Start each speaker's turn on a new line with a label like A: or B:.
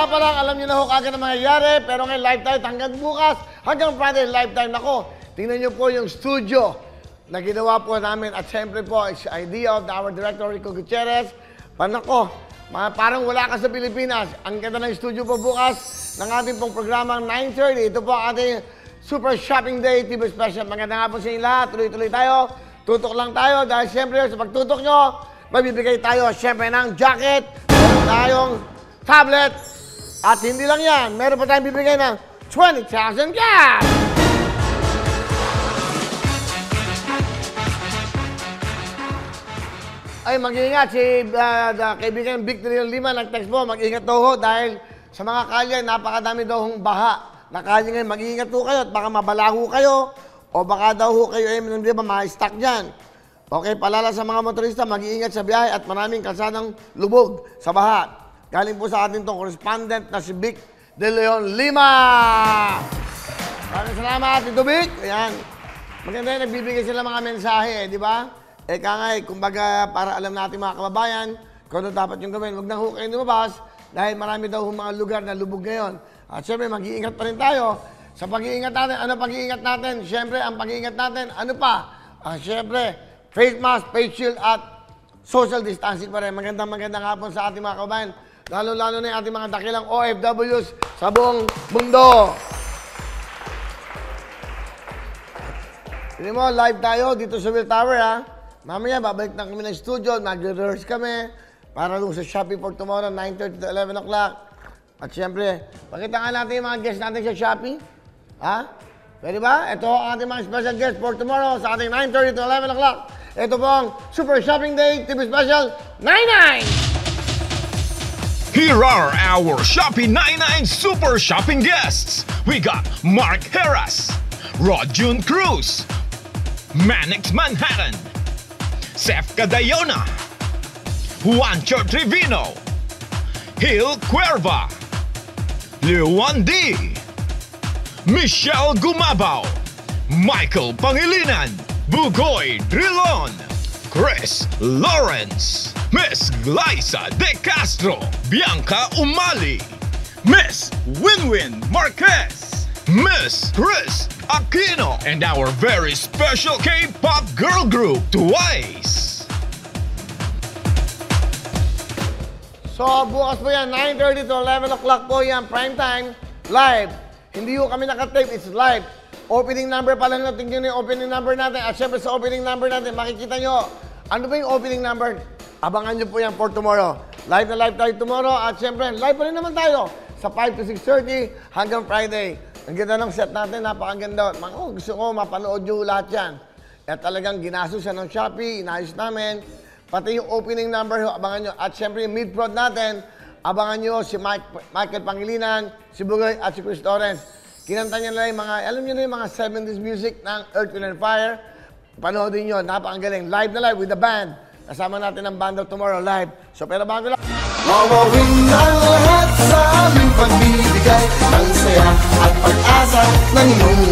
A: nga pa lang, alam niyo na ho kagad ang mangyayari, pero ngayon live tayo hanggang bukas, hanggang Friday, live time nako. Tingnan niyo po yung studio na ginawa po namin at siyempre po, it's idea of our director Rico Gutierrez. Panako, parang wala ka sa Pilipinas. Ang ganda ng studio po bukas ng ating pong programang 9:30. Ito po ang ating Super Shopping Day TV Special. Maganda nga po sa inyo lahat. Tuloy-tuloy tayo. Tutok lang tayo dahil siyempre sa pagtutok nyo, magbibigay tayo siyempre ng jacket, meron tayong tablet, at hindi lang yan, meron pa tayong bibigay ng 20,000 cash! Ay, mag-iingat si kaibigan Victory Lima, nag-text po, mag-iingat daw ho dahil sa mga kalye, napakadami daw hong baha na kalye ngayon. Mag-iingat po kayo at baka mabalaho kayo o baka daw ho kayo hindi ba ma-stuck dyan. Okay, palala sa mga motorista, mag-iingat sa biyahe at maraming kalsadang lubog sa baha. Galing po sa atin itong correspondent na si Vic De Leon Lima. Maraming salamat, Tito Vic. Ayan. Maganda yun, nagbibigay sila mga mensahe, di ba? Kangay, kumbaga, para alam natin mga kababayan, kung ano dapat yung gawin. Huwag na ho kayo lumabas dahil marami daw mga lugar na lubog ngayon. At syempre, mag-iingat pa rin tayo. Sa pag-iingat natin, ano pag-iingat natin? Syempre, ang pag-iingat natin, ano pa? Syempre, face mask, face shield, at social distancing pa rin. Magandang hapon sa ating mga kababayan. Lalo-lalo na yung ating mga dakilang OFWs sa buong mundo. Hindi mo, live tayo dito sa Will Tower, ha? Mamaya, babalik na kami ng studio, nag-rehearse kami para doon sa Shopee for tomorrow, 9:30 to 11 o'clock. At siyempre, pakita nga natin yung mga guests natin sa Shopee. Ha? Pwede ba? Ito ang ating mga special guests for tomorrow sa ating 9:30 to 11 o'clock. Ito po ang Super Shopping Day TV Special 99!
B: Here are our Shopee 99 Super Shopping guests. We got Mark Heras, Rodjun Cruz, Manix Manhattan, Sef Cadayona, Juancho Trevino, Hil Cuerva, Luan D, Michelle Gumabao, Michael Pangilinan, Bugoy Drilon, Chris Lawrence, Miss Glyza De Castro, Bianca Umali, Miss Winwin Marquez, Miss Chris Aquino, and our very special K-pop girl group, Twice.
A: So, bukas po yan, 9:30 to 11 o'clock po yan, prime time, live. Hindi po kami nakatape, it's live. Opening number pa lang natin yun yung opening number natin. At syempre sa opening number natin, makikita nyo, ano ba yung opening number? Abangan nyo po yan for tomorrow. Live na live tayo tomorrow. At syempre, live pa rin naman tayo sa 5 to 6:30 hanggang Friday. Ang ganda ng set natin, napakaganda. Gusto ko mapanood nyo lahat yan. At talagang ginastos yan ng Shopee, inayos namin. Pati yung opening number, abangan nyo. At syempre yung mid-prod natin, abangan nyo si Michael Pangilinan, si Bugoy at si Chris Lawrence. Kinanta niya na yung mga, alam niyo na yung mga 70s music ng Earth, Wind & Fire. Panoodin nyo, napakagaling. Live na live with the band. Kasama natin ang band of tomorrow live. So pero bago lang.
C: Mawawin ang lahat sa aming pagbibigay ng saya at pag-asa ng iyong